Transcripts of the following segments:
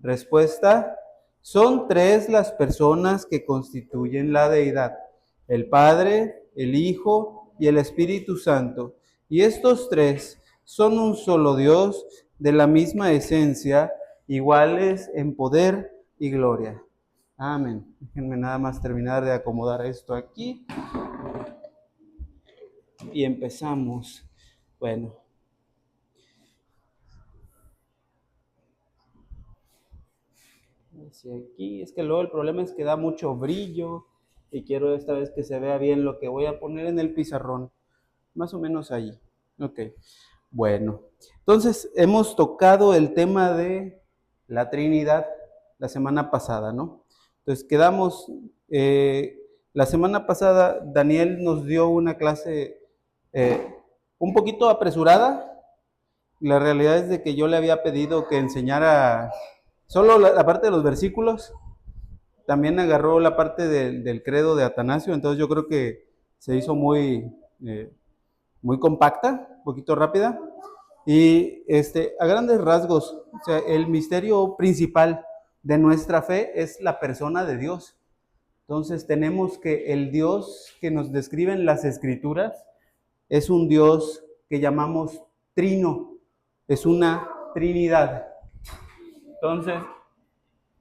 Respuesta: son tres las personas que constituyen la deidad: el Padre, el Hijo y el Espíritu Santo. Y estos tres son un solo Dios, de la misma esencia, iguales en poder y gloria. Amén. Déjenme nada más terminar de acomodar esto aquí. Y empezamos. Bueno. Hacia aquí. Es que luego el problema es que da mucho brillo y quiero esta vez que se vea bien lo que voy a poner en el pizarrón. Más o menos allí. Ok. Bueno. Entonces hemos tocado el tema de la Trinidad la semana pasada, ¿no? Entonces quedamos... la semana pasada Daniel nos dio una clase un poquito apresurada. La realidad es de que yo le había pedido que enseñara solo la parte de los versículos. También agarró la parte del credo de Atanasio, entonces yo creo que se hizo muy compacta, un poquito rápida. Y a grandes rasgos, o sea, el misterio principal de nuestra fe es la persona de Dios. Entonces tenemos que el Dios que nos describen las Escrituras es un Dios que llamamos trino, es una Trinidad. Entonces,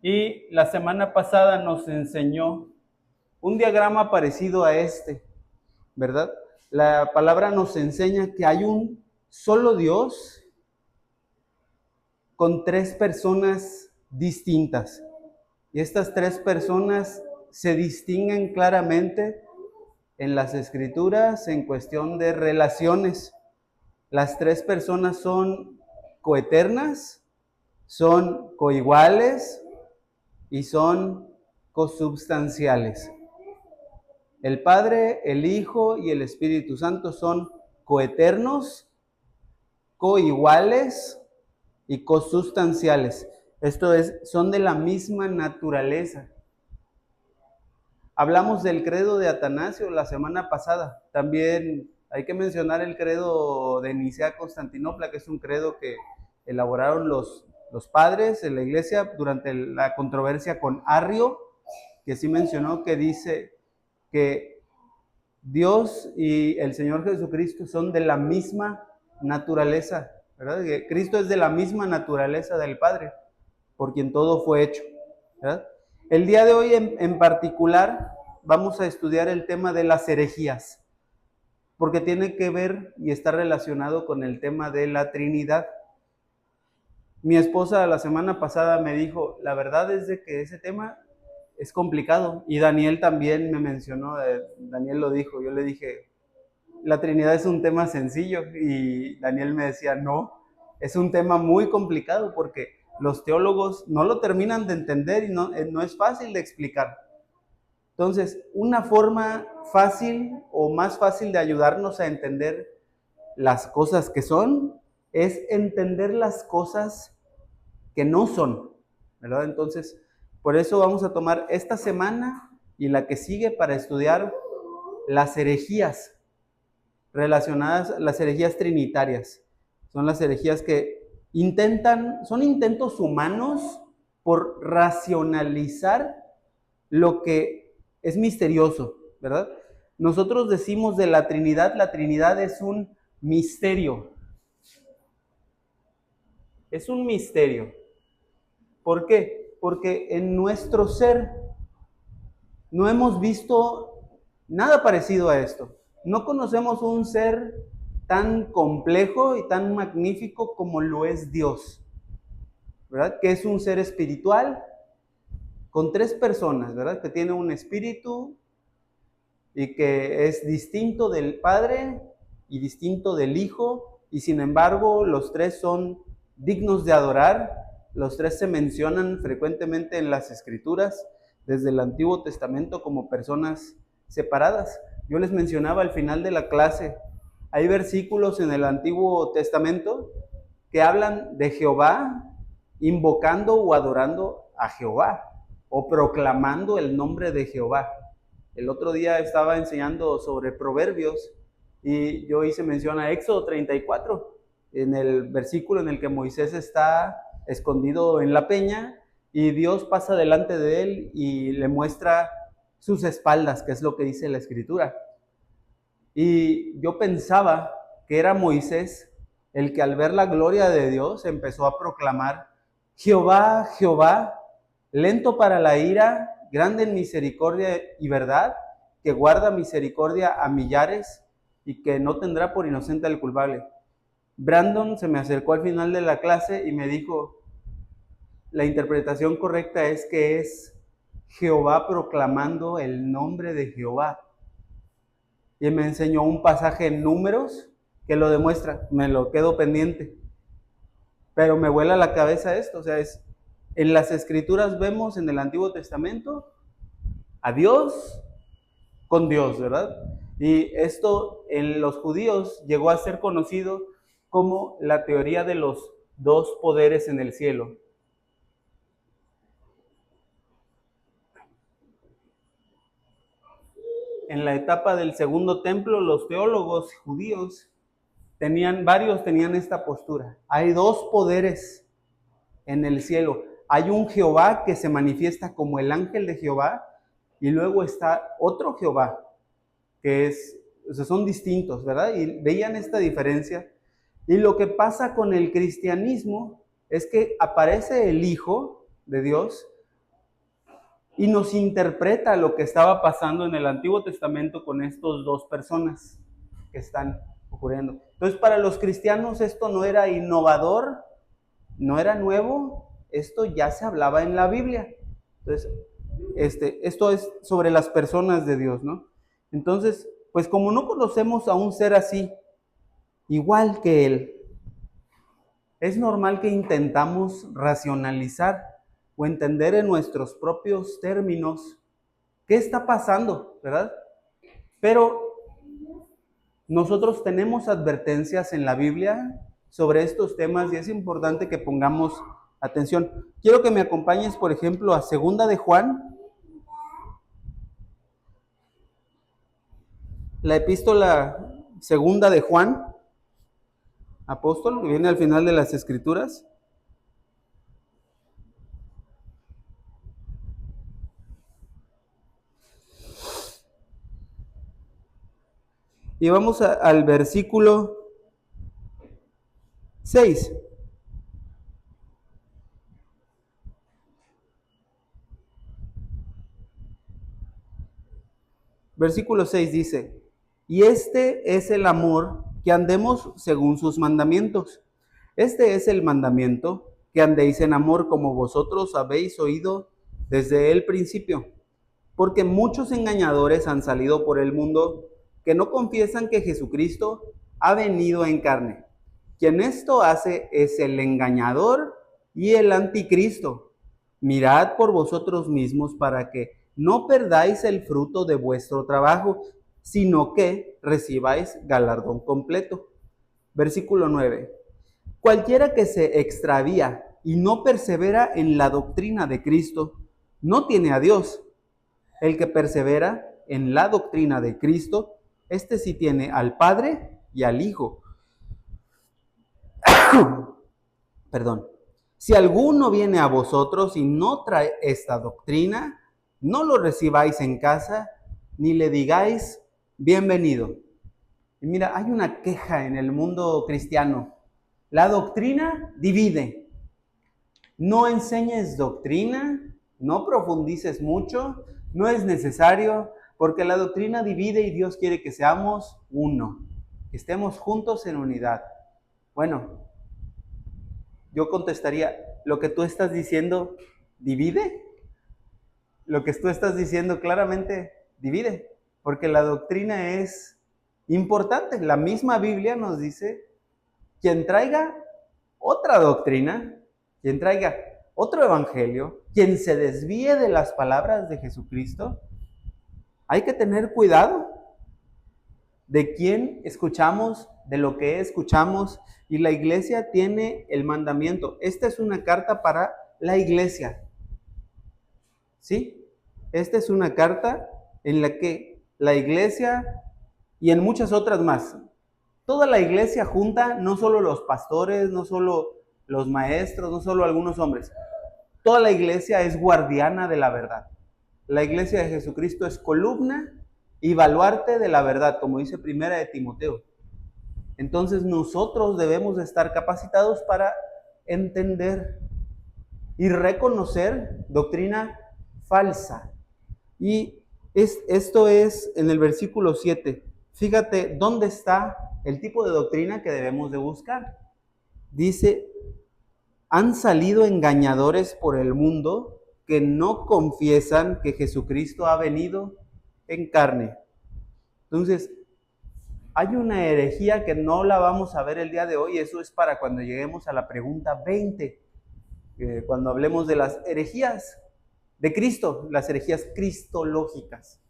y la semana pasada nos enseñó un diagrama parecido a este, ¿verdad? La palabra nos enseña que hay un solo Dios con tres personas distintas. Y estas tres personas se distinguen claramente en las Escrituras en cuestión de relaciones. Las tres personas son coeternas, son coiguales y son consubstanciales. El Padre, el Hijo y el Espíritu Santo son coeternos, coiguales y consubstanciales. Esto es, son de la misma naturaleza. Hablamos del credo de Atanasio la semana pasada. También hay que mencionar el credo de Nicea-Constantinopla, que es un credo que elaboraron los padres en la iglesia durante la controversia con Arrio, que sí mencionó que dice que Dios y el Señor Jesucristo son de la misma naturaleza, ¿verdad? Que Cristo es de la misma naturaleza del Padre, por quien todo fue hecho, ¿verdad? El día de hoy en particular vamos a estudiar el tema de las herejías, porque tiene que ver y está relacionado con el tema de la Trinidad. Mi esposa la semana pasada me dijo, la verdad es de que ese tema es complicado, y Daniel también me mencionó, Daniel lo dijo, yo le dije, la Trinidad es un tema sencillo, y Daniel me decía, no, es un tema muy complicado porque los teólogos no lo terminan de entender y no es fácil de explicar. Entonces, una forma fácil o más fácil de ayudarnos a entender las cosas que son es entender las cosas que no son, ¿verdad? Entonces, por eso vamos a tomar esta semana y la que sigue para estudiar las herejías relacionadas, las herejías trinitarias. Son las herejías que son intentos humanos por racionalizar lo que es misterioso, ¿verdad? Nosotros decimos de la Trinidad es un misterio. Es un misterio. ¿Por qué? Porque en nuestro ser no hemos visto nada parecido a esto. No conocemos un ser tan complejo y tan magnífico como lo es Dios, ¿verdad? Que es un ser espiritual con tres personas, ¿verdad? Que tiene un espíritu y que es distinto del Padre y distinto del Hijo, y sin embargo los tres son dignos de adorar. Los tres se mencionan frecuentemente en las Escrituras, desde el Antiguo Testamento, como personas separadas. Yo les mencionaba al final de la clase, hay versículos en el Antiguo Testamento que hablan de Jehová invocando o adorando a Jehová, o proclamando el nombre de Jehová. El otro día estaba enseñando sobre Proverbios y yo hice mención a Éxodo 34, en el versículo en el que Moisés está escondido en la peña y Dios pasa delante de él y le muestra sus espaldas, que es lo que dice la Escritura. Y yo pensaba que era Moisés el que al ver la gloria de Dios empezó a proclamar: Jehová, Jehová, lento para la ira, grande en misericordia y verdad, que guarda misericordia a millares y que no tendrá por inocente al culpable. Brandon se me acercó al final de la clase y me dijo: la interpretación correcta es que es Jehová proclamando el nombre de Jehová. Y me enseñó un pasaje en Números que lo demuestra, me lo quedo pendiente. Pero me vuela la cabeza esto, o sea, en las Escrituras vemos en el Antiguo Testamento a Dios con Dios, ¿verdad? Y esto en los judíos llegó a ser conocido como la teoría de los dos poderes en el cielo. En la etapa del Segundo Templo, los teólogos judíos varios tenían esta postura. Hay dos poderes en el cielo. Hay un Jehová que se manifiesta como el ángel de Jehová, y luego está otro Jehová, que son distintos, ¿verdad? Y veían esta diferencia. Y lo que pasa con el cristianismo es que aparece el Hijo de Dios y nos interpreta lo que estaba pasando en el Antiguo Testamento con estos dos personas que están ocurriendo. Entonces, para los cristianos esto no era innovador, no era nuevo, esto ya se hablaba en la Biblia. Entonces, esto es sobre las personas de Dios, ¿no? Entonces, pues como no conocemos a un ser así, igual que Él, es normal que intentamos racionalizar o entender en nuestros propios términos qué está pasando, ¿verdad? Pero nosotros tenemos advertencias en la Biblia sobre estos temas y es importante que pongamos atención. Quiero que me acompañes, por ejemplo, a 2 de Juan, la epístola 2 de Juan, apóstol, que viene al final de las Escrituras. Y vamos al versículo 6. Versículo 6 dice: y este es el amor, que andemos según sus mandamientos. Este es el mandamiento, que andéis en amor como vosotros habéis oído desde el principio. Porque muchos engañadores han salido por el mundo, que no confiesan que Jesucristo ha venido en carne. Quien esto hace es el engañador y el anticristo. Mirad por vosotros mismos para que no perdáis el fruto de vuestro trabajo, sino que recibáis galardón completo. Versículo 9. Cualquiera que se extravía y no persevera en la doctrina de Cristo, no tiene a Dios. El que persevera en la doctrina de Cristo, este sí tiene al Padre y al Hijo. Perdón. Si alguno viene a vosotros y no trae esta doctrina, no lo recibáis en casa, ni le digáis bienvenido. Y mira, hay una queja en el mundo cristiano. La doctrina divide. No enseñes doctrina, no profundices mucho, no es necesario, porque la doctrina divide y Dios quiere que seamos uno, que estemos juntos en unidad. Bueno, yo contestaría, ¿lo que tú estás diciendo divide? Lo que tú estás diciendo claramente divide, porque la doctrina es importante. La misma Biblia nos dice: quien traiga otra doctrina, quien traiga otro evangelio, quien se desvíe de las palabras de Jesucristo, hay que tener cuidado de quién escuchamos, de lo que escuchamos, y la iglesia tiene el mandamiento. Esta es una carta para la iglesia, ¿sí? Esta es una carta en la que la iglesia, y en muchas otras más, toda la iglesia junta, no solo los pastores, no solo los maestros, no solo algunos hombres, Toda la iglesia es guardiana de la verdad. La iglesia de Jesucristo es columna y baluarte de la verdad, como dice Primera de Timoteo. Entonces nosotros debemos de estar capacitados para entender y reconocer doctrina falsa. Y esto es en el versículo 7. Fíjate dónde está el tipo de doctrina que debemos de buscar. Dice, han salido engañadores por el mundo que no confiesan que Jesucristo ha venido en carne. Entonces, hay una herejía que no la vamos a ver el día de hoy. Eso es para cuando lleguemos a la pregunta 20. Cuando hablemos de las herejías de Cristo, las herejías cristológicas.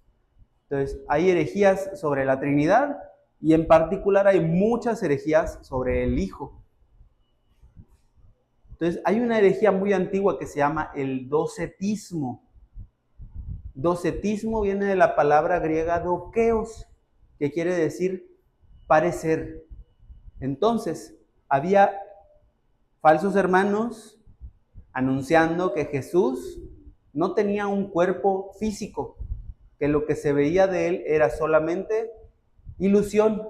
Entonces, hay herejías sobre la Trinidad y en particular hay muchas herejías sobre el Hijo. Entonces, hay una herejía muy antigua que se llama el docetismo. Docetismo viene de la palabra griega dokeos, que quiere decir parecer. Entonces, había falsos hermanos anunciando que Jesús no tenía un cuerpo físico, que lo que se veía de él era solamente ilusión.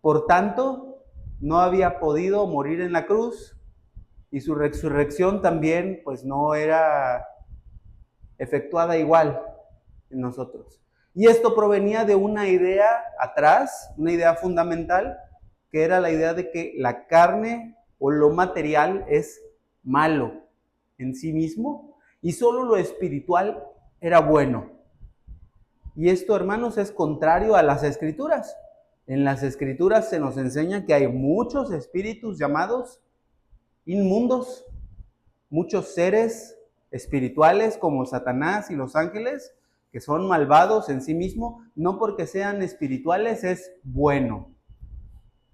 Por tanto, no había podido morir en la cruz y su resurrección también pues no era efectuada igual en nosotros. Y esto provenía de una idea atrás, una idea fundamental, que era la idea de que la carne o lo material es malo en sí mismo y solo lo espiritual era bueno. Y esto, hermanos, es contrario a las Escrituras. En las Escrituras se nos enseña que hay muchos espíritus llamados inmundos, muchos seres espirituales como Satanás y los ángeles, que son malvados en sí mismos, no porque sean espirituales es bueno.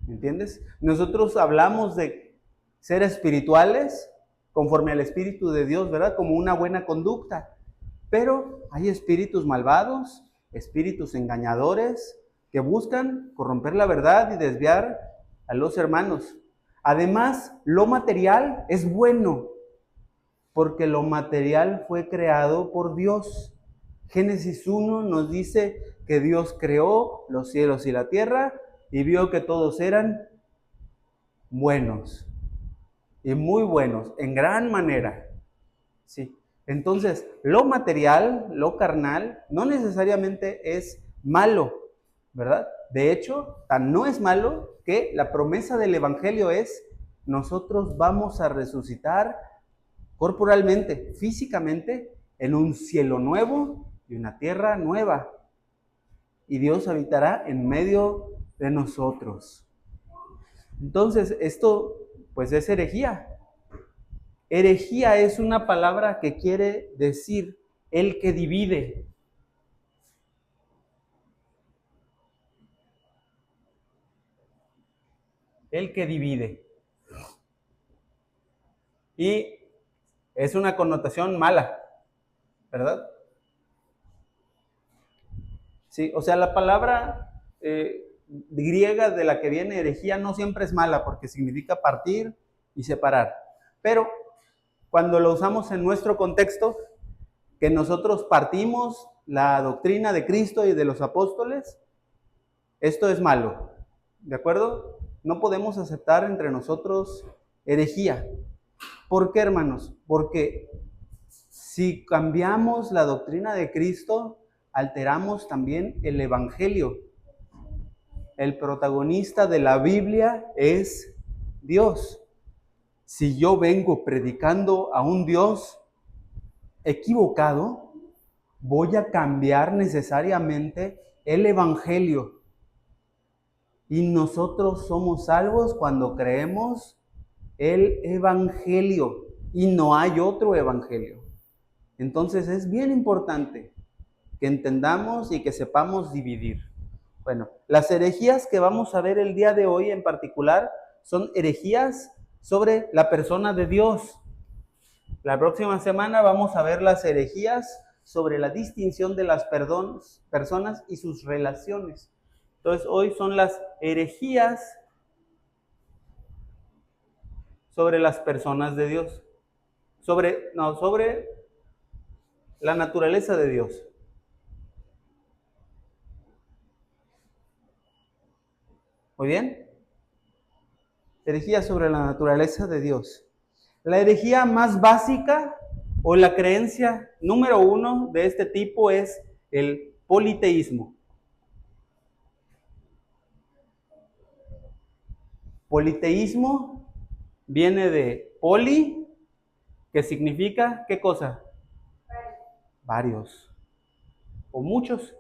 ¿Entiendes? Nosotros hablamos de ser espirituales conforme al Espíritu de Dios, ¿verdad? Como una buena conducta. Pero hay espíritus malvados, espíritus engañadores, que buscan corromper la verdad y desviar a los hermanos. Además, lo material es bueno, porque lo material fue creado por Dios. Génesis 1 nos dice que Dios creó los cielos y la tierra y vio que todos eran buenos y muy buenos, en gran manera. Sí. Entonces, lo material, lo carnal, no necesariamente es malo, ¿verdad? De hecho, tan no es malo que la promesa del Evangelio es: nosotros vamos a resucitar corporalmente, físicamente, en un cielo nuevo y una tierra nueva. Y Dios habitará en medio de nosotros. Entonces, esto pues es herejía. Herejía es una palabra que quiere decir el que divide. El que divide. Y es una connotación mala, ¿verdad? Sí, o sea, la palabra griega de la que viene herejía no siempre es mala porque significa partir y separar. Pero cuando lo usamos en nuestro contexto, que nosotros partimos la doctrina de Cristo y de los apóstoles, esto es malo, ¿de acuerdo? No podemos aceptar entre nosotros herejía. ¿Por qué, hermanos? Porque si cambiamos la doctrina de Cristo, alteramos también el Evangelio. El protagonista de la Biblia es Dios. Si yo vengo predicando a un Dios equivocado, voy a cambiar necesariamente el Evangelio. Y nosotros somos salvos cuando creemos el Evangelio y no hay otro Evangelio. Entonces es bien importante que entendamos y que sepamos dividir. Bueno, las herejías que vamos a ver el día de hoy en particular son herejías sobre la persona de Dios. La próxima semana vamos a ver las herejías sobre la distinción de las personas y sus relaciones. Entonces, hoy son las herejías sobre las personas de Dios. sobre la naturaleza de Dios. Muy bien. Herejía sobre la naturaleza de Dios. La herejía más básica o la creencia número uno de este tipo es el politeísmo. Politeísmo viene de poli, que significa, ¿qué cosa? Varios o muchos.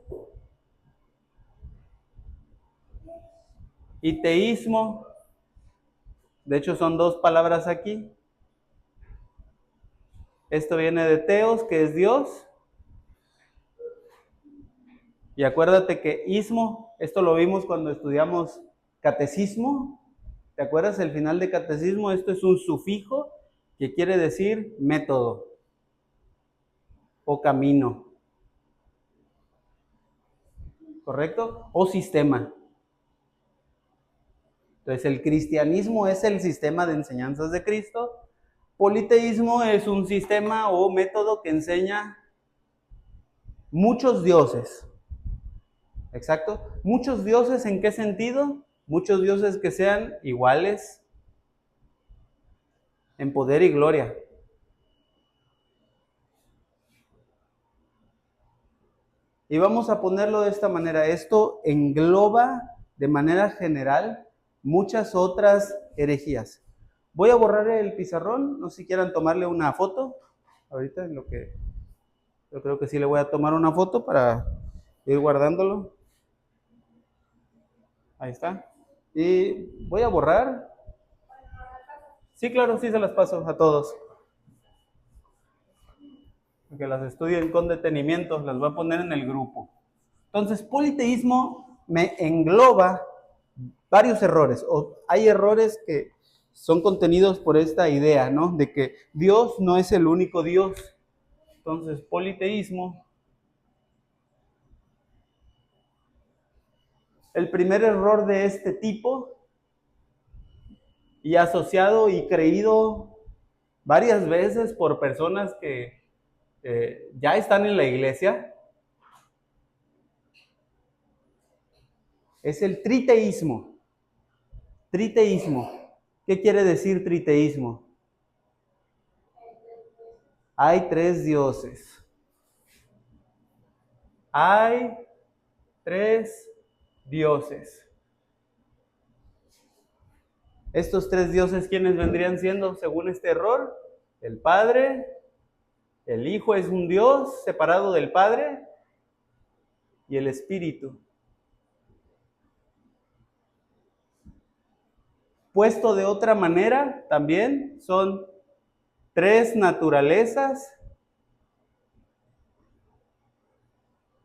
Y teísmo, de hecho son dos palabras aquí. Esto viene de teos, que es Dios. Y acuérdate que ismo, esto lo vimos cuando estudiamos catecismo. ¿Te acuerdas el final de catecismo? Esto es un sufijo que quiere decir método o camino. ¿Correcto? O sistema. Entonces el cristianismo es el sistema de enseñanzas de Cristo. Politeísmo es un sistema o método que enseña muchos dioses. Exacto. ¿Muchos dioses en qué sentido? Muchos dioses que sean iguales en poder y gloria. Y vamos a ponerlo de esta manera. Esto engloba de manera general muchas otras herejías. Voy a borrar el pizarrón, no sé si quieran tomarle una foto. Ahorita en lo que yo creo que sí le voy a tomar una foto para ir guardándolo. Ahí está. Y voy a borrar. Sí, claro, sí se las paso a todos. Que las estudien con detenimiento, las voy a poner en el grupo. Entonces, politeísmo me engloba varios errores, o hay errores que son contenidos por esta idea, ¿no? De que Dios no es el único Dios. Entonces, politeísmo. El primer error de este tipo, y asociado y creído varias veces por personas que ya están en la iglesia, es el triteísmo. Triteísmo. ¿Qué quiere decir triteísmo? Hay tres dioses. Hay tres dioses. Estos tres dioses, ¿quiénes vendrían siendo según este error? El Padre, el Hijo es un Dios separado del Padre y el Espíritu. Puesto de otra manera, también son tres naturalezas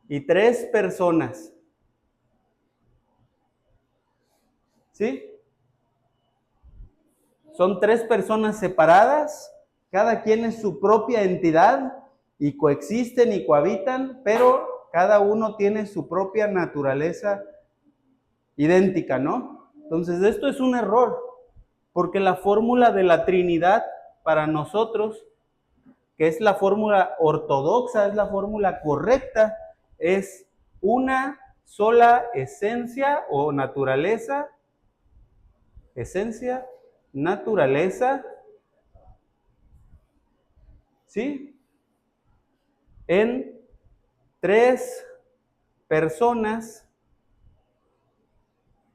y tres personas. ¿Sí? Son tres personas separadas, cada quien es su propia entidad y coexisten y cohabitan, pero cada uno tiene su propia naturaleza idéntica, ¿no? Entonces, esto es un error, porque la fórmula de la Trinidad para nosotros, que es la fórmula ortodoxa, es la fórmula correcta, es una sola esencia o naturaleza, esencia, naturaleza, ¿sí? En tres personas,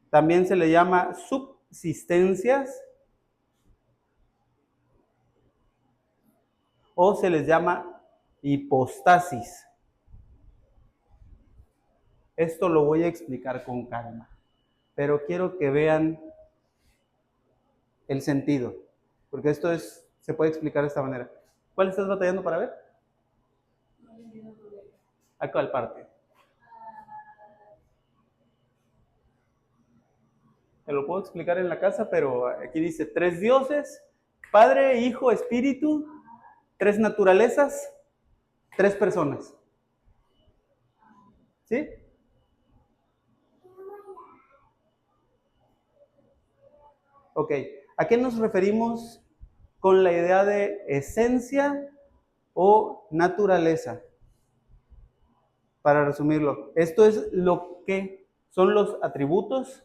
también se le llama subsistencias o se les llama hipostasis. Esto lo voy a explicar con calma, pero quiero que vean el sentido, porque se puede explicar de esta manera. ¿Cuál estás batallando para ver? ¿A cuál parte? Te lo puedo explicar en la casa, pero aquí dice tres dioses, Padre, Hijo, Espíritu, tres naturalezas, tres personas. ¿Sí? Ok. ¿A qué nos referimos con la idea de esencia o naturaleza. Para resumirlo, esto es lo que son los atributos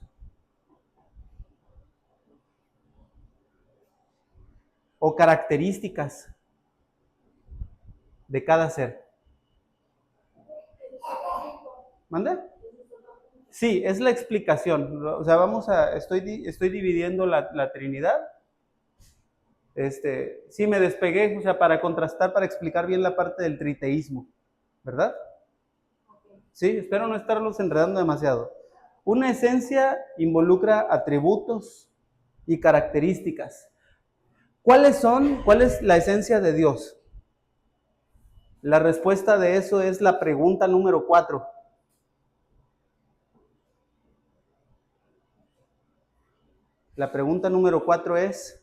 o características de cada ser. ¿Manda? Sí, es la explicación. O sea, estoy dividiendo la Trinidad. Sí, me despegué, o sea, para contrastar, para explicar bien la parte del triteísmo, ¿verdad? Sí, espero no estarlos enredando demasiado. Una esencia involucra atributos y características. ¿Cuál es la esencia de Dios? La respuesta de eso es la pregunta número 4. La pregunta número 4 es,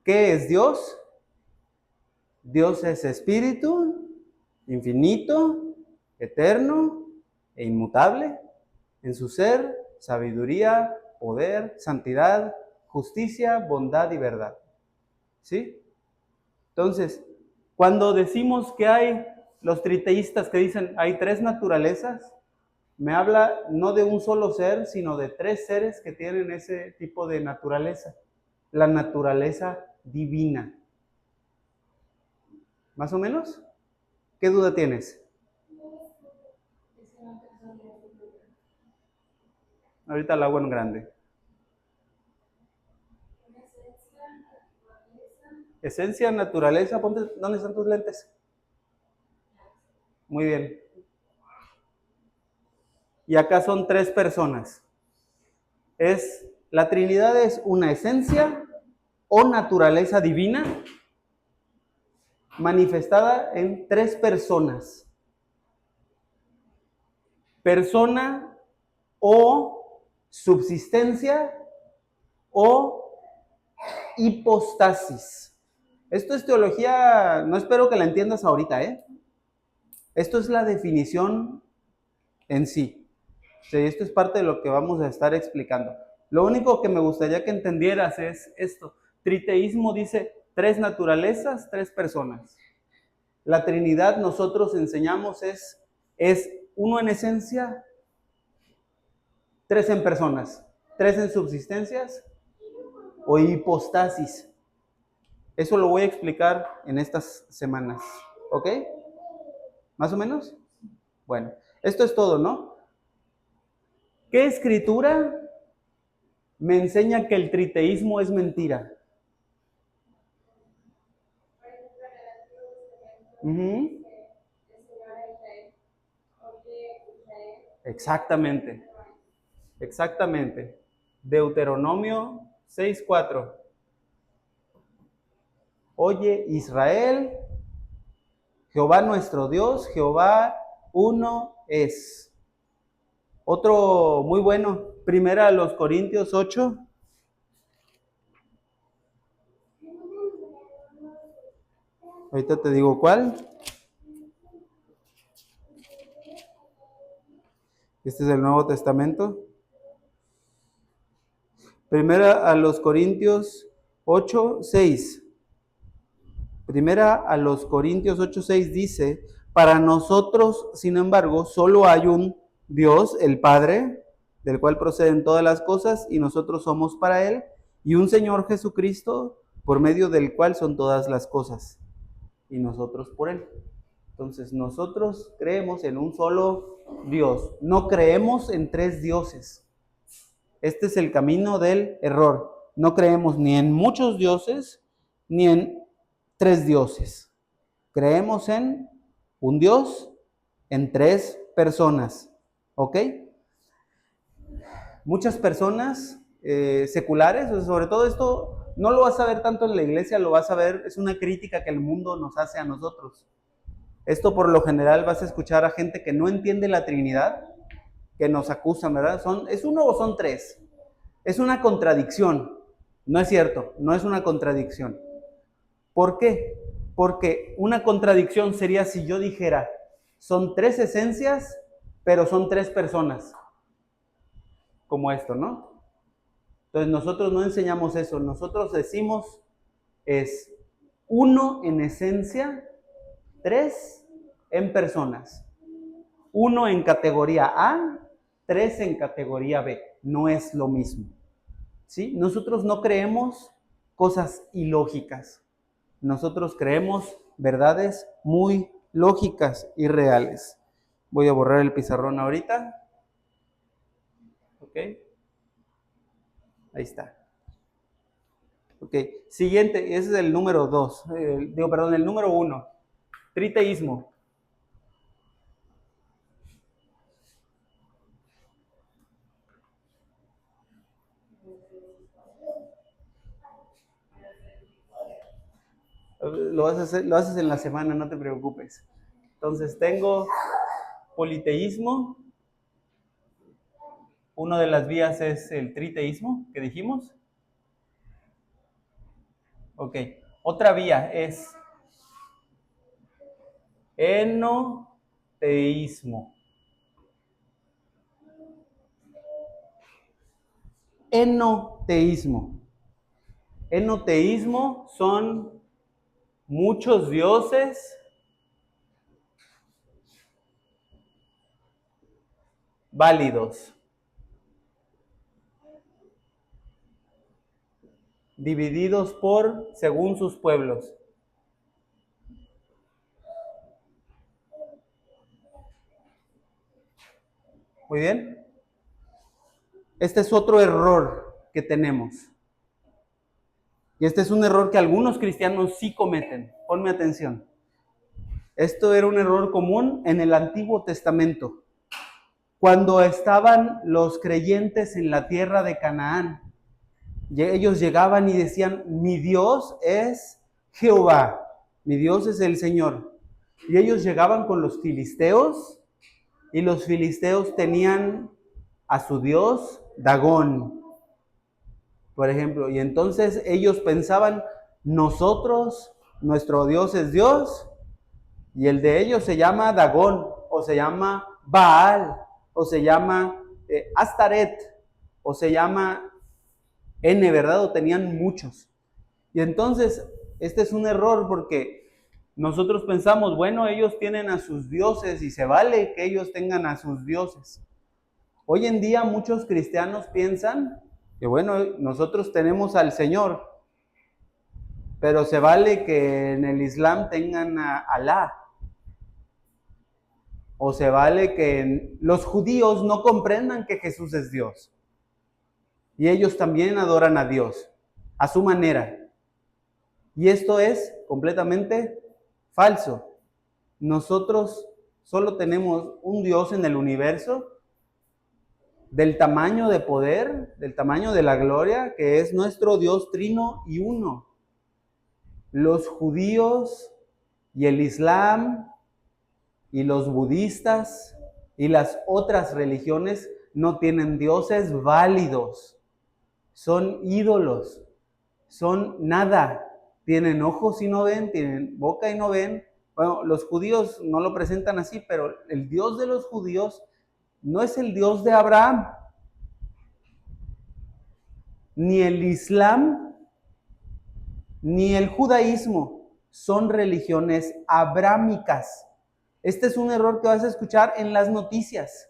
¿qué es Dios? Dios es espíritu, infinito, eterno e inmutable en su ser, sabiduría, poder, santidad, justicia, bondad y verdad. ¿Sí? Entonces, cuando decimos que hay los triteístas que dicen hay tres naturalezas, me habla no de un solo ser, sino de tres seres que tienen ese tipo de naturaleza. La naturaleza divina. ¿Más o menos? ¿Qué duda tienes? Ahorita la hago en grande. Esencia, naturaleza, ¿dónde están tus lentes? Muy bien. Y acá son tres personas. La Trinidad es una esencia o naturaleza divina manifestada en tres personas. Persona o subsistencia o hipostasis. Esto es teología, no espero que la entiendas ahorita, ¿eh? Esto es la definición en sí. Sí, esto es parte de lo que vamos a estar explicando. Lo único que me gustaría que entendieras es esto. Triteísmo dice tres naturalezas, tres personas. La Trinidad nosotros enseñamos es uno en esencia, tres en personas, tres en subsistencias o hipostasis. Eso lo voy a explicar en estas semanas, ¿ok? ¿Más o menos? Bueno, esto es todo, ¿no? ¿Qué escritura me enseña que el triteísmo es mentira? Uh-huh. Exactamente, exactamente. Deuteronomio 6:4. Oye Israel, Jehová nuestro Dios, Jehová uno es. Otro muy bueno, primera a los Corintios 8. Ahorita te digo cuál. Este es el Nuevo Testamento. Primera a los Corintios 8:6. Primera a los Corintios 8:6 dice, para nosotros, sin embargo, solo hay un Dios, el Padre, del cual proceden todas las cosas, y nosotros somos para Él, y un Señor Jesucristo, por medio del cual son todas las cosas, y nosotros por Él. Entonces, nosotros creemos en un solo Dios, no creemos en tres dioses. Este es el camino del error. No creemos ni en muchos dioses, ni en tres dioses. Creemos en un Dios, en tres personas. ¿Ok? Muchas personas seculares, sobre todo esto, no lo vas a ver tanto en la iglesia, lo vas a ver, es una crítica que el mundo nos hace a nosotros. Esto por lo general vas a escuchar a gente que no entiende la Trinidad, que nos acusan, ¿verdad? ¿Es uno o son tres? Es una contradicción. No es cierto, no es una contradicción. ¿Por qué? Porque una contradicción sería si yo dijera, son tres esencias, pero son tres personas. Como esto, ¿no? Entonces nosotros no enseñamos eso, nosotros decimos es 1 en esencia, 3 en personas. 1 en categoría A, 3 en categoría B. No es lo mismo. ¿Sí? Nosotros no creemos cosas ilógicas. Nosotros creemos verdades muy lógicas y reales. Voy a borrar el pizarrón ahorita. Ok. Ahí está. Ok. Siguiente, ese es el número 2. El número 1. Triteísmo. Lo haces en la semana, no te preocupes. Entonces tengo politeísmo. Una de las vías es el triteísmo, que dijimos. Ok. Otra vía es enoteísmo. Enoteísmo. Enoteísmo son muchos dioses válidos, divididos según sus pueblos. Muy bien. Este es otro error que tenemos. Y este es un error que algunos cristianos sí cometen. Ponme atención. Esto era un error común en el Antiguo Testamento. Cuando estaban los creyentes en la tierra de Canaán, ellos llegaban y decían, mi Dios es Jehová, mi Dios es el Señor. Y ellos llegaban con los filisteos, y los filisteos tenían a su dios Dagón, por ejemplo. Y entonces ellos pensaban, nuestro Dios es Dios, y el de ellos se llama Dagón, o se llama Baal, o se llama Astaret, o se llama N, ¿verdad? O tenían muchos. Y entonces, este es un error porque nosotros pensamos, bueno, ellos tienen a sus dioses y se vale que ellos tengan a sus dioses. Hoy en día muchos cristianos piensan que, bueno, nosotros tenemos al Señor, pero se vale que en el Islam tengan a Alá. O se vale que los judíos no comprendan que Jesús es Dios. Y ellos también adoran a Dios, a su manera. Y esto es completamente falso. Nosotros solo tenemos un Dios en el universo del tamaño de poder, del tamaño de la gloria, que es nuestro Dios trino y uno. Los judíos y el Islam y los budistas y las otras religiones no tienen dioses válidos. Son ídolos, son nada. Tienen ojos y no ven, tienen boca y no ven. Bueno, los judíos no lo presentan así, pero el Dios de los judíos no es el Dios de Abraham, ni el Islam, ni el judaísmo. Son religiones abrámicas. Este es un error que vas a escuchar en las noticias,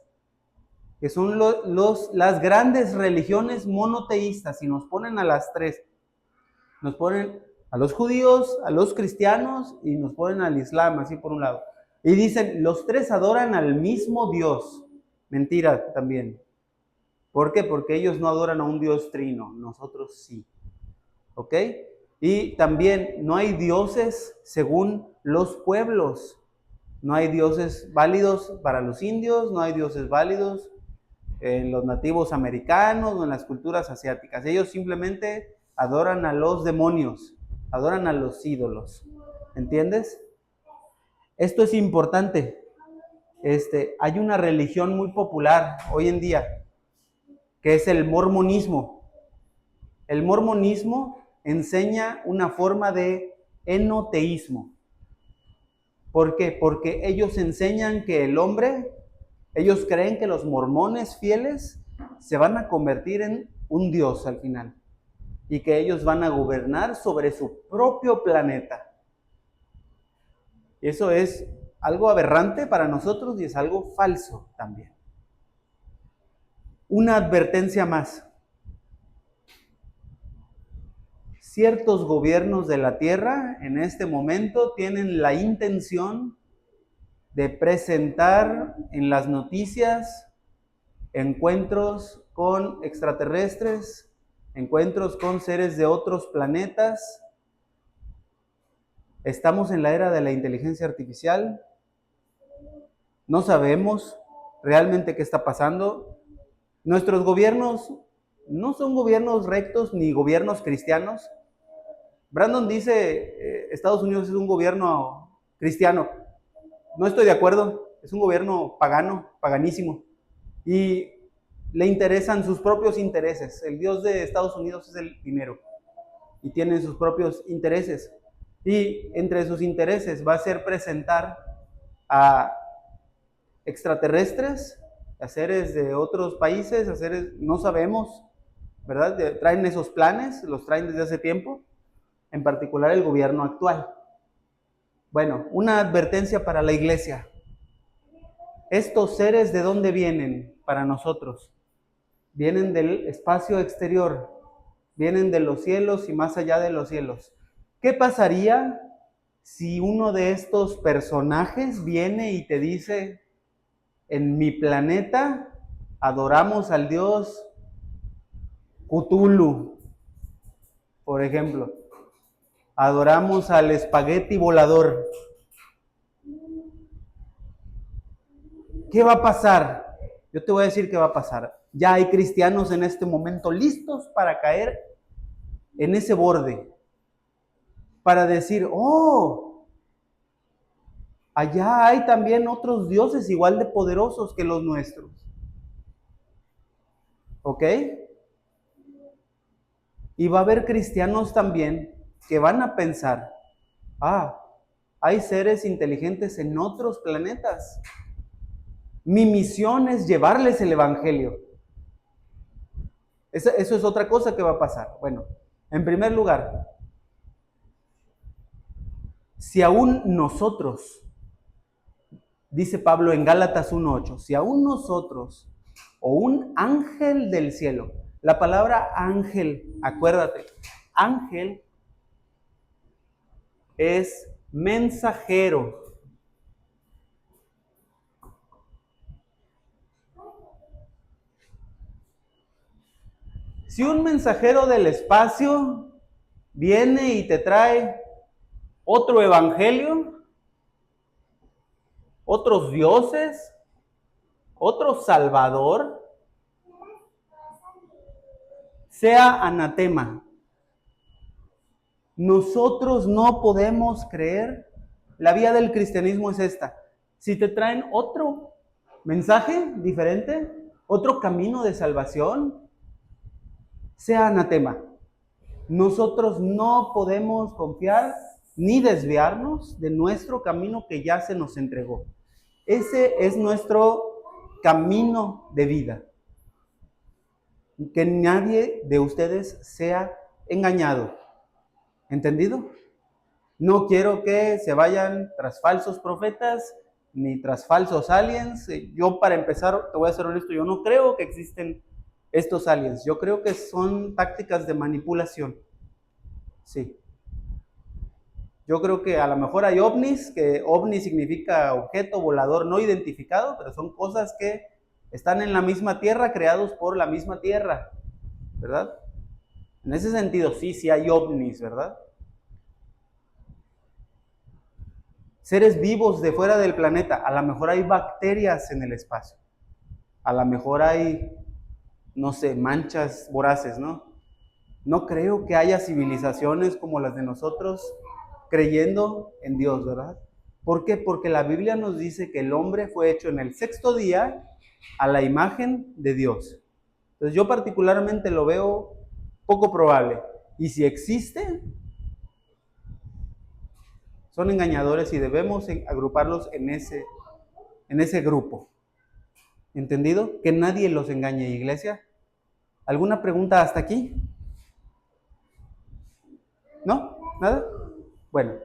que son las grandes religiones monoteístas, y nos ponen a las tres. Nos ponen a los judíos, a los cristianos y nos ponen al Islam, así por un lado. Y dicen, los tres adoran al mismo Dios. Mentira también. ¿Por qué? Porque ellos no adoran a un Dios trino, nosotros sí. ¿Ok? Y también no hay dioses según los pueblos. No hay dioses válidos para los indios, no hay dioses válidos en los nativos americanos o en las culturas asiáticas. Ellos simplemente adoran a los demonios, adoran a los ídolos. ¿Entiendes? Esto es importante. Hay una religión muy popular hoy en día, que es el mormonismo. El mormonismo enseña una forma de enoteísmo. ¿Por qué? Porque ellos enseñan que ellos creen que los mormones fieles se van a convertir en un dios al final. y que ellos van a gobernar sobre su propio planeta. Eso es algo aberrante para nosotros y es algo falso también. Una advertencia más. Ciertos gobiernos de la Tierra en este momento tienen la intención de presentar en las noticias encuentros con extraterrestres, encuentros con seres de otros planetas. Estamos en la era de la inteligencia artificial. No sabemos realmente qué está pasando. Nuestros gobiernos no son gobiernos rectos ni gobiernos cristianos. Brandon dice, Estados Unidos es un gobierno cristiano. No estoy de acuerdo, es un gobierno pagano, paganísimo. Y le interesan sus propios intereses. El Dios de Estados Unidos es el dinero. Y tienen sus propios intereses. Y entre sus intereses va a ser presentar a extraterrestres, a seres de otros países, a seres, no sabemos, ¿verdad? Traen esos planes, los traen desde hace tiempo, en particular el gobierno actual. Bueno, una advertencia para la iglesia. ¿Estos seres de dónde vienen para nosotros? Vienen del espacio exterior, vienen de los cielos y más allá de los cielos. ¿Qué pasaría si uno de estos personajes viene y te dice, en mi planeta adoramos al dios Cthulhu, por ejemplo, adoramos al espagueti volador? ¿Qué va a pasar? Yo te voy a decir qué va a pasar. Ya hay cristianos en este momento listos para caer en ese borde, para decir, oh, allá hay también otros dioses igual de poderosos que los nuestros. ¿Ok? Y va a haber cristianos también que van a pensar, hay seres inteligentes en otros planetas. Mi misión es llevarles el evangelio. Eso es otra cosa que va a pasar. Bueno, en primer lugar, si aún nosotros, dice Pablo en Gálatas 1:8, si aún nosotros o un ángel del cielo, la palabra ángel, acuérdate, ángel es mensajero. Si un mensajero del espacio viene y te trae otro evangelio, otros dioses, otro salvador, sea anatema. Nosotros no podemos creer. La vía del cristianismo es esta. Si te traen otro mensaje diferente, otro camino de salvación, sea anatema. Nosotros no podemos confiar ni desviarnos de nuestro camino que ya se nos entregó. Ese es nuestro camino de vida. Que nadie de ustedes sea engañado. ¿Entendido? No quiero que se vayan tras falsos profetas ni tras falsos aliens. Yo, para empezar, te voy a ser honesto, yo no creo que existen estos aliens. Yo creo que son tácticas de manipulación. Sí. Yo creo que a lo mejor hay ovnis, que ovni significa objeto volador no identificado, pero son cosas que están en la misma tierra, creados por la misma tierra, ¿verdad? En ese sentido, sí hay ovnis, ¿verdad? Seres vivos de fuera del planeta. A lo mejor hay bacterias en el espacio. A lo mejor hay, no sé, manchas voraces, ¿no? No creo que haya civilizaciones como las de nosotros creyendo en Dios, ¿verdad? ¿Por qué? Porque la Biblia nos dice que el hombre fue hecho en el sexto día a la imagen de Dios. Entonces yo particularmente lo veo poco probable. Y si existe, son engañadores y debemos agruparlos en ese grupo. ¿Entendido? Que nadie los engañe, iglesia. ¿Alguna pregunta hasta aquí? ¿No? ¿Nada? Bueno,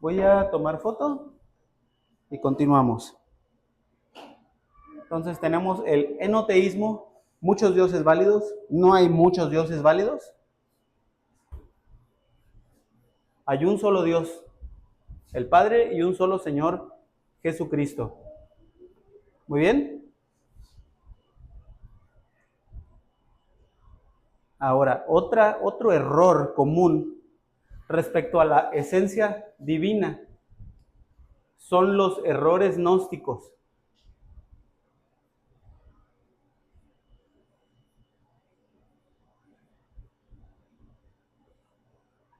voy a tomar foto y continuamos. Entonces tenemos el enoteísmo, muchos dioses válidos, no hay muchos dioses válidos. Hay un solo Dios, el Padre, y un solo Señor, Jesucristo. ¿Muy bien? Ahora, otro error común respecto a la esencia divina son los errores gnósticos.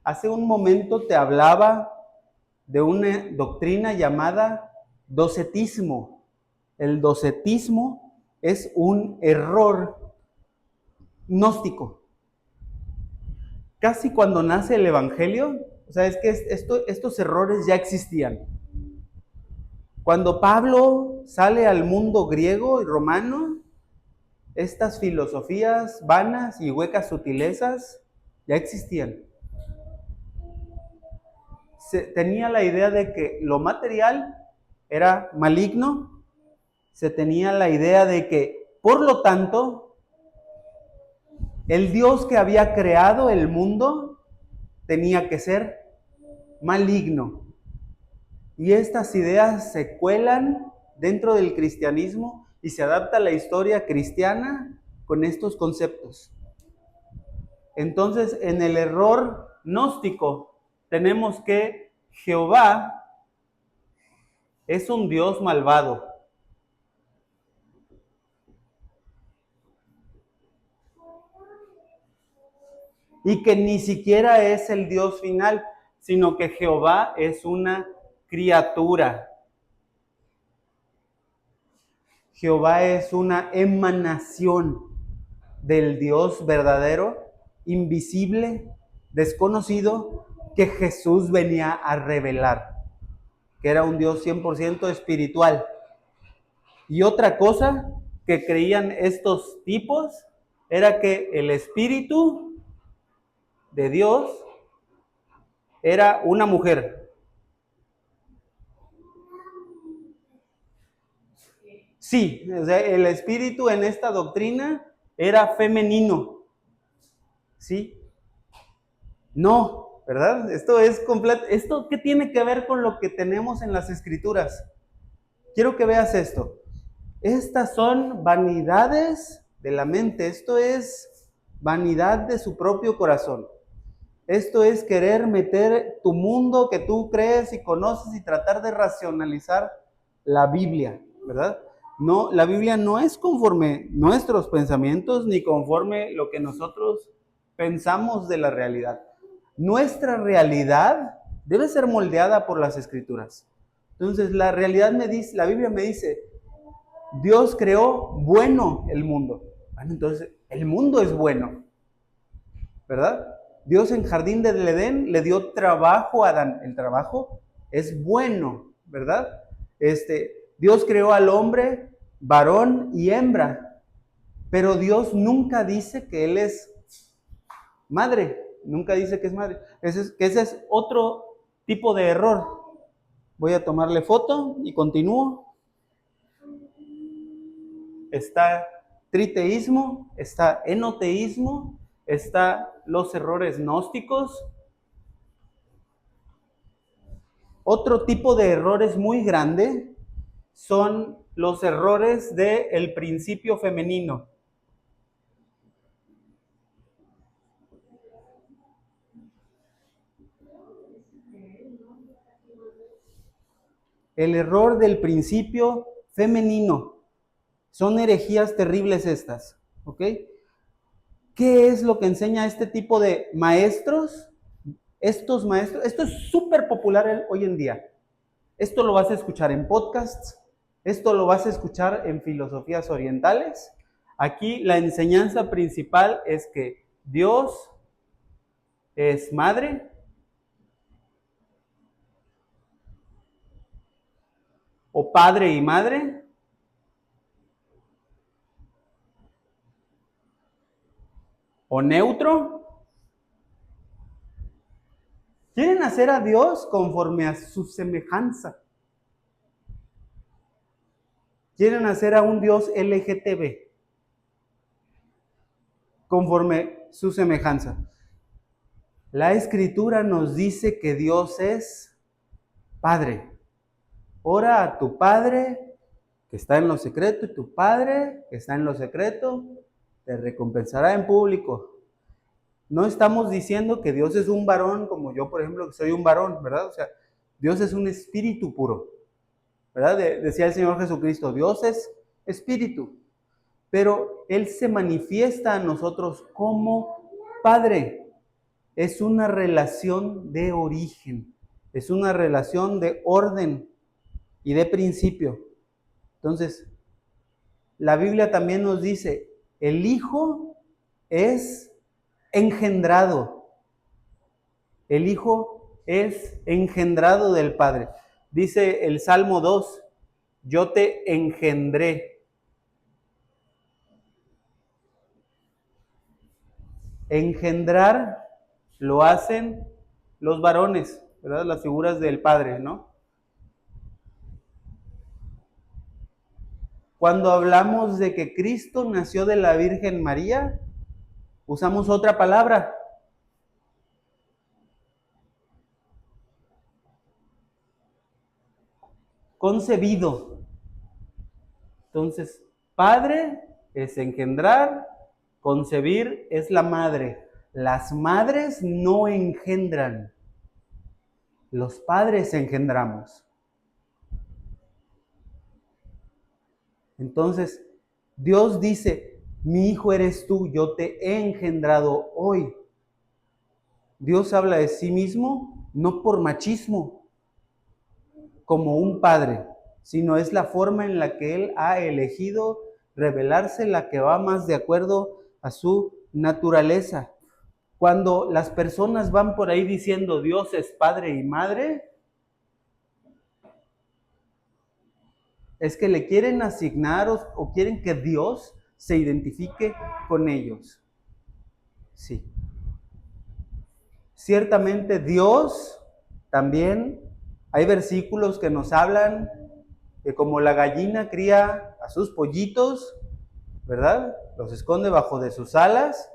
Hace un momento te hablaba de una doctrina llamada docetismo. El docetismo es un error gnóstico. Casi cuando nace el Evangelio, o sea, es que estos errores ya existían. Cuando Pablo sale al mundo griego y romano, estas filosofías vanas y huecas sutilezas ya existían. Se tenía la idea de que lo material era maligno, se tenía la idea de que, por lo tanto, el Dios que había creado el mundo tenía que ser maligno. Y estas ideas se cuelan dentro del cristianismo y se adapta a la historia cristiana con estos conceptos. Entonces, en el error gnóstico tenemos que Jehová es un Dios malvado. Y que ni siquiera es el Dios final, sino que Jehová es una criatura. Jehová es una emanación del Dios verdadero, invisible, desconocido, que Jesús venía a revelar, que era un Dios 100% espiritual. Y otra cosa que creían estos tipos era que el Espíritu de Dios era una mujer. Sí, o sea, el Espíritu en esta doctrina era femenino. ¿Sí? No, ¿verdad? Esto es completo. ¿Esto qué tiene que ver con lo que tenemos en las Escrituras? Quiero que veas esto. Estas son vanidades de la mente. Esto es vanidad de su propio corazón. Esto es querer meter tu mundo que tú crees y conoces y tratar de racionalizar la Biblia, ¿verdad? No, la Biblia no es conforme nuestros pensamientos ni conforme lo que nosotros pensamos de la realidad. Nuestra realidad debe ser moldeada por las Escrituras. Entonces, la realidad me dice, la Biblia me dice, Dios creó bueno el mundo. Bueno, entonces, el mundo es bueno, ¿verdad? Dios en Jardín del Edén le dio trabajo a Adán. El trabajo es bueno, ¿verdad? Dios creó al hombre varón y hembra, pero Dios nunca dice que él es madre, nunca dice que es madre. Ese es otro tipo de error. Voy a tomarle foto y continúo. Está triteísmo, está enoteísmo, está los errores gnósticos. Otro tipo de errores muy grande son los errores del principio femenino. El error del principio femenino. Son herejías terribles estas, ¿ok? ¿Qué es lo que enseña este tipo de maestros? Estos maestros, esto es súper popular hoy en día. Esto lo vas a escuchar en podcasts, esto lo vas a escuchar en filosofías orientales. Aquí la enseñanza principal es que Dios es madre o padre y madre, o neutro, Quieren hacer a Dios conforme a su semejanza. Quieren hacer a un Dios LGTB conforme su semejanza. La Escritura nos dice que Dios es Padre. Ora a tu Padre que está en lo secreto, y tu Padre que está en lo secreto te recompensará en público. No estamos diciendo que Dios es un varón, como yo, por ejemplo, que soy un varón, ¿verdad? O sea, Dios es un espíritu puro, ¿verdad? Decía el Señor Jesucristo, Dios es espíritu, pero Él se manifiesta a nosotros como Padre. Es una relación de origen, es una relación de orden y de principio. Entonces, la Biblia también nos dice, el Hijo es engendrado. El Hijo es engendrado del Padre. Dice el Salmo 2, yo te engendré. Engendrar lo hacen los varones, ¿verdad? Las figuras del Padre, ¿no? Cuando hablamos de que Cristo nació de la Virgen María, usamos otra palabra. Concebido. Entonces, Padre es engendrar, concebir es la madre. Las madres no engendran. Los padres engendramos. Entonces, Dios dice, mi hijo eres tú, yo te he engendrado hoy. Dios habla de sí mismo no por machismo, como un padre, sino es la forma en la que Él ha elegido revelarse, la que va más de acuerdo a su naturaleza. Cuando las personas van por ahí diciendo Dios es padre y madre, es que le quieren asignar o quieren que Dios se identifique con ellos. Sí. Ciertamente Dios también, hay versículos que nos hablan que como la gallina cría a sus pollitos, ¿verdad? Los esconde bajo de sus alas,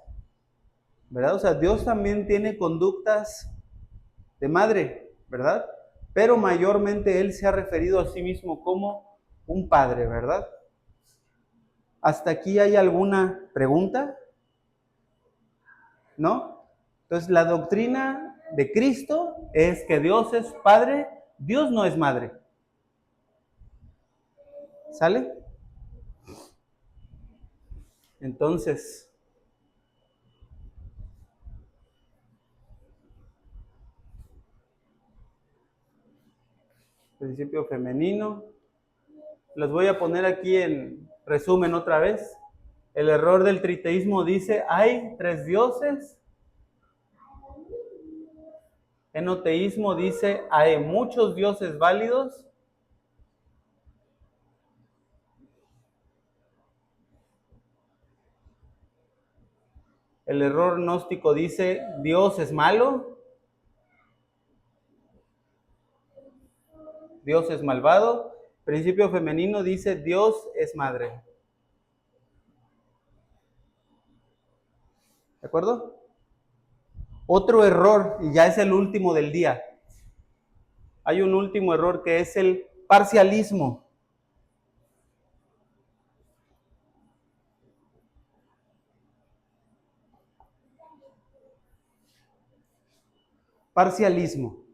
¿verdad? O sea, Dios también tiene conductas de madre, ¿verdad? Pero mayormente Él se ha referido a sí mismo como un padre, ¿verdad? ¿Hasta aquí hay alguna pregunta? ¿No? Entonces, la doctrina de Cristo es que Dios es padre, Dios no es madre. ¿Sale? Entonces, principio femenino. Los voy a poner aquí en resumen otra vez. El error del triteísmo dice, hay tres dioses. Enoteísmo dice, hay muchos dioses válidos. El error gnóstico dice, Dios es malo. Dios es malvado. Principio femenino dice, Dios es madre. ¿De acuerdo? Otro error, y ya es el último del día. Hay un último error que es el parcialismo. Parcialismo.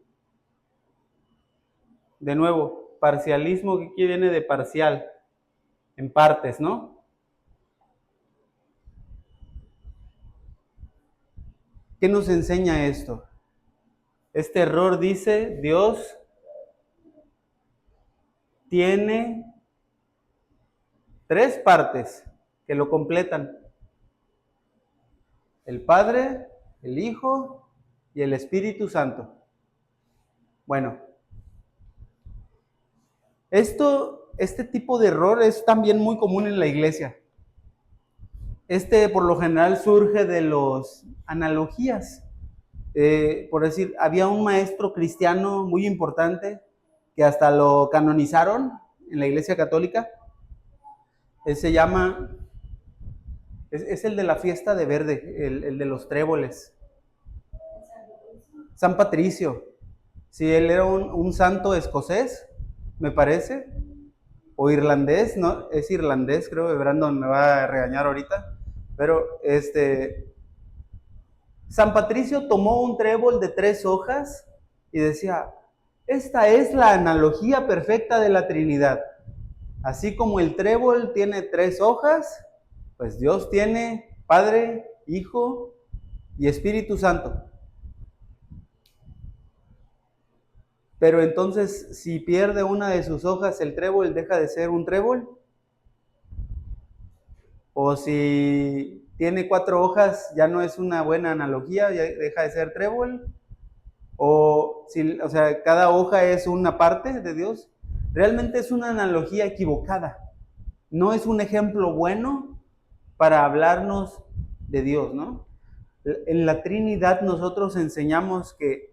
De nuevo, parcialismo, que aquí viene de parcial, en partes, ¿no? ¿Qué nos enseña esto? Este error dice, Dios tiene tres partes que lo completan. El Padre, el Hijo y el Espíritu Santo. Bueno, este tipo de error es también muy común en la iglesia. Por lo general surge de las analogías. por decir, había un maestro cristiano muy importante que hasta lo canonizaron en la Iglesia Católica. Él se llama, es el de la fiesta de verde, el de los tréboles. San Patricio. Sí, él era un santo escocés, me parece, o irlandés, ¿no? Es irlandés, creo que Brandon me va a regañar ahorita, pero San Patricio tomó un trébol de 3 hojas y decía, esta es la analogía perfecta de la Trinidad. Así como el trébol tiene 3 hojas, pues Dios tiene Padre, Hijo y Espíritu Santo. Pero entonces, si pierde una de sus hojas, el trébol deja de ser un trébol. O si tiene 4 hojas, ya no es una buena analogía, ya deja de ser trébol. O sea, cada hoja es una parte de Dios. Realmente es una analogía equivocada. No es un ejemplo bueno para hablarnos de Dios, ¿no? En la Trinidad nosotros enseñamos que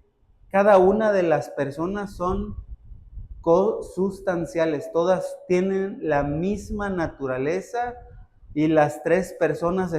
cada una de las personas son cosustanciales, todas tienen la misma naturaleza y las 3 personas